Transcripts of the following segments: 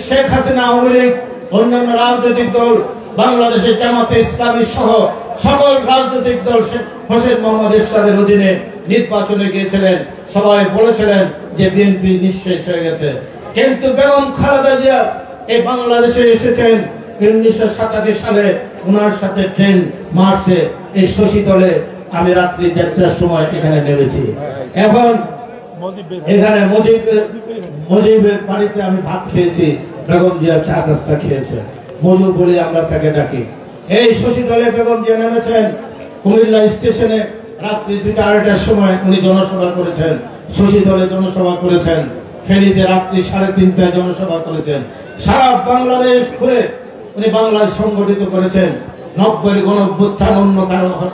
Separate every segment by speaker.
Speaker 1: শেখ হাসিনা আওয়ামী লীগ অন্যান্য রাজনৈতিক দল বাংলাদেশের জামাতে ইসলামী সহ সকল রাজনৈতিক দল হোসেন মোহাম্মদ এরশাদের অধীনে নির্বাচনে গিয়েছিলেন। সবাই বলেছিলেন যে বিএনপি নিঃশেষ হয়ে গেছে, কিন্তু বেগম খালেদা জিয়া এই বাংলাদেশে এসেছেন 1987 সালে। ওনার সাথে ট্রেন মার্চে এই শশীতলে আমি রাত্রি 1:30টার সময় এখানে নেমেছি। এখন এখানে মুজিবের বাড়িতে আমি ভাত খেয়েছি, বেগম জিয়া চা নাস্তা খেয়েছে, মজু বলে আমরা তাকে ডাকি। এই শশীতলে বেগম জিয়া নেমেছেন। কুমিল্লা স্টেশনে রাত্রি 2টা-2:30টার সময় উনি জনসভা করেছেন, শশীতলে জনসভা করেছেন, ফেনীতে রাত্রি 3:30টায় জনসভা করেছেন। সারা বাংলাদেশ ঘুরে উনি বাংলাদেশ সংগঠিত করেছেন। 90-এর গণঅভ্যুত্থান অন্য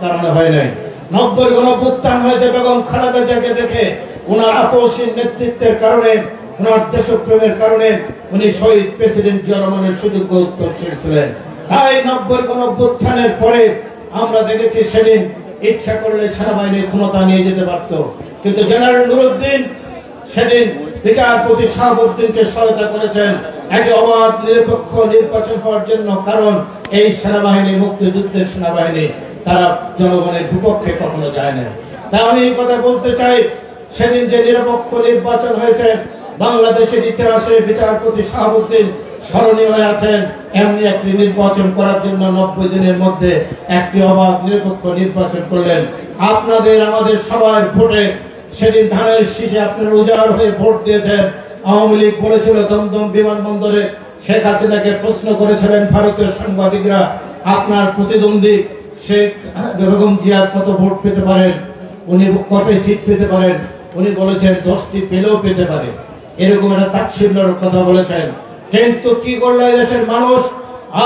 Speaker 1: কারণে হয় নাই। 90-এর গণঅভ্যুত্থান হয়েছে বেগম খালেদা জিয়াকে দেখে, ওনার আপসহীন নেতৃত্বের কারণে, ওনার দেশপ্রেমের কারণে উনি শহীদ প্রেসিডেন্ট জিয়া রহমানের সুযোগ্য উত্তরসূরি ছিলেন। তাই 90-এর গণঅভ্যুত্থানের পরে আমরা দেখেছি সেদিন ইচ্ছা করলে সেনাবাহিনীর ক্ষমতা নিয়ে যেতে পারত, কিন্তু জেনারেল নুরুদ্দিন সেদিন বিচারপতি শাহাবুদ্দিনকে সহায়তা করেছেন একটি অবাধ নিরপেক্ষ নির্বাচন হওয়ার জন্য। কারণ এই সেনাবাহিনী মুক্তিযুদ্ধের সেনাবাহিনী, তারা জনগণের বিপক্ষে কখনো যায় না। তাই আমি এই কথা বলতে চাই, সেদিন যে নিরপেক্ষ নির্বাচন হয়েছে বাংলাদেশের ইতিহাসে বিচারপতি শাহাবুদ্দিন স্মরণীয় হয়ে আছেন। এমনি একটি নির্বাচন করার জন্য 90 দিনের মধ্যে একটি অবাধ নিরপেক্ষ নির্বাচন করলেন। আপনাদের আমাদের সবার ভোটে সেদিন ধানের শীষে আপনারা উজাড় হয়ে ভোট দিয়েছেন। আওয়ামী লীগ বলেছিল দমদম বিমানবন্দরে শেখ হাসিনাকে প্রশ্ন করেছিলেন ভারতীয় সাংবাদিকরা, আপনার প্রতিদ্বন্দ্বী শেখ বেগম জিয়া কত ভোট পেতে পারেন, উনি কত সিট পেতে পারেন? উনি বলেছেন 10টি পেলেও পেতে পারে। এরকম একটা তাচ্ছিল্যের কথা বলেছেন। কিন্তু কি করলো দেশের মানুষ?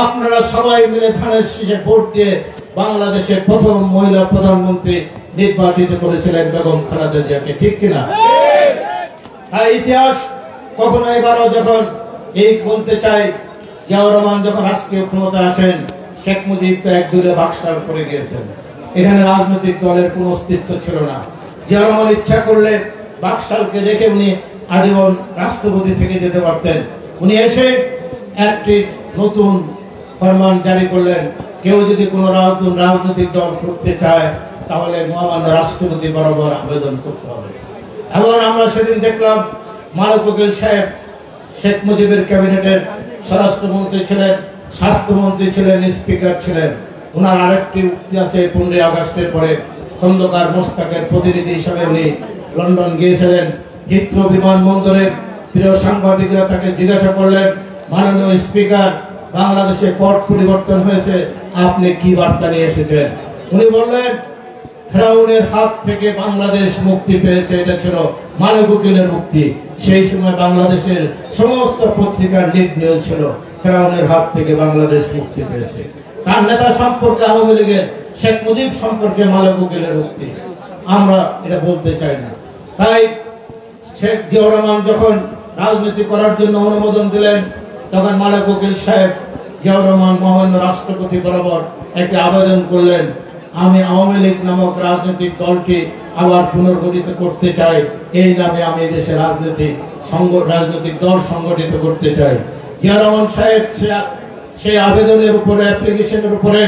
Speaker 1: আপনারা সবাই মিলে ধানের শীষে ভোট দিয়ে বাংলাদেশের প্রথম মহিলা প্রধানমন্ত্রী নির্বাচিত করেছিলেন বেগম খালেদা জিয়াকে, ঠিক কিনা? তাই ইতিহাস কখনো এবারও যখন এই বলতে চাই, জিয়াউর রহমান যখন রাষ্ট্রীয় ক্ষমতা আসেন, শেখ মুজিব তো এক দূরে বাকশাল করে গিয়েছেন। এখানে রাজনৈতিক দলের কোন অস্তিত্ব ছিল না। জিয়াউর রহমান ইচ্ছা করলে বাকশালকে রেখে উনি আজীবন রাষ্ট্রপতি থেকে যেতে পারতেন। উনি এসে একটি নতুন ফরমান জারি করলেন, কেউ যদি কোনো রাজনৈতিক দল করতে চায় তাহলে মহামান্য রাষ্ট্রপতি বরাবর আবেদন করতে হবে। এবং আমরা সেদিন দেখলাম মানব উকিল সাহেব শেখ মুজিবের ক্যাবিনেটের স্বরাষ্ট্রমন্ত্রী ছিলেন, স্বাস্থ্যমন্ত্রী ছিলেন, স্পিকার ছিলেন। ওনার আরেকটি উক্তি আছে, 15 আগস্টের পরে খন্দকার মোশতাকের প্রতিনিধি হিসাবে উনি লন্ডন গিয়েছিলেন। হিথ্রো বিমানবন্দরে প্রিয় সাংবাদিকরা তাকে জিজ্ঞাসা করলেন, মাননীয় স্পিকার, বাংলাদেশে পট পরিবর্তন হয়েছে, আপনি কি বার্তা নিয়ে এসেছেন? উনি বললেন, ফেরাউনের হাত থেকে বাংলাদেশ মুক্তি পেয়েছে, এটা ছিল মানব উকিলের মুক্তি। সেই সময় বাংলাদেশের সমস্ত পত্রিকার লিড নিউজ ছিল ফেরাউনের হাত থেকে বাংলাদেশ মুক্তি পেয়েছে। তার নেতা সম্পর্কে আওয়ামী লীগের, শেখ মুজিব সম্পর্কে মানব উকিলের মুক্তি। আমরা এটা বলতে চাই না। তাই শেখ জিয়াউর রহমান যখন রাজনীতি করার জন্য অনুমোদন দিলেন, তখন মানব উকিল সাহেব জিয়াউর রহমান মহামান্য রাষ্ট্রপতি বরাবর একটি আবেদন করলেন, আমি আওয়ামী লীগ নামক রাজনৈতিক দলকে আবার পুনর্গঠিত করতে চাই, এই নামে আমি দেশে রাজনৈতিক দল সংগঠিত করতে চাই। জিয়া রহমান সাহেব সেই আবেদনের উপরে, অ্যাপ্লিকেশনের উপরে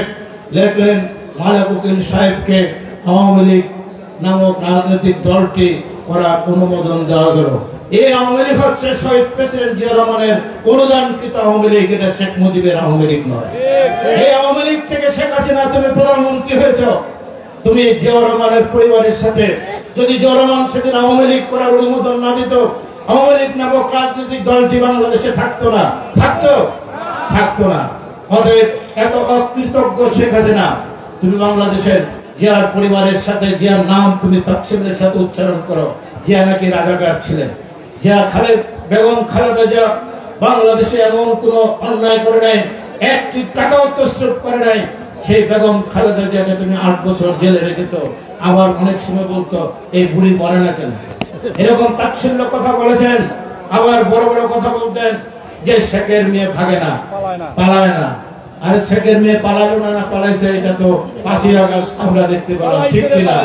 Speaker 1: লেখলেন, মানব উকিল সাহেবকে আওয়ামী লীগ নামক রাজনৈতিক দলটি করা অনুমোদন দেওয়া গেল। এই আওয়ামী লীগ হচ্ছে শহীদ প্রেসিডেন্ট জিয়া রহমানের অনুদানকৃত আওয়ামী লীগ, এটা শেখ মুজিবের আওয়ামী লীগ নয়। এই আওয়ামী লীগ থেকে শেখ হাসিনা তুমি প্রধানমন্ত্রী হয়েছ, তুমি জিয়াউর রহমানের পরিবারের সাথে, যদি জিয়াউর রহমান সেদিন আওয়ামী লীগ করার অনুমোদন না দিত, আওয়ামী লীগ নামক রাজনৈতিক দলটি বাংলাদেশে থাকতো না। অতএব এত অকৃতজ্ঞ শেখ হাসিনা, তুমি বাংলাদেশের জিয়ার পরিবারের সাথে জিয়ার নাম তুমি তাচ্ছিল্যের সাথে উচ্চারণ করো। জিয়া নাকি রাজাকার ছিলেন। জিয়া বেগম খালেদা জিয়া বাংলাদেশে এমন কোন অন্যায় করে নাই, একটি টাকাও তসরুপ করে নাই। সেই বেগম খালেদা জিয়াকে তুমি 8 বছর জেলে রেখেছো। আবার অনেক সময় বলতো, এই বুড়ি মরে না কেন? এরকম তাচ্ছিল্য কথা বলেছেন। আবার বড় বড় কথা বলতেন যে শেখের মেয়ে ভাগে না, পালায় না। আরে শেখের মেয়ে পালালো না পালাইছে, এটা তো 5ই আগস্ট আমরা দেখতে পেলাম, ঠিক কিনা?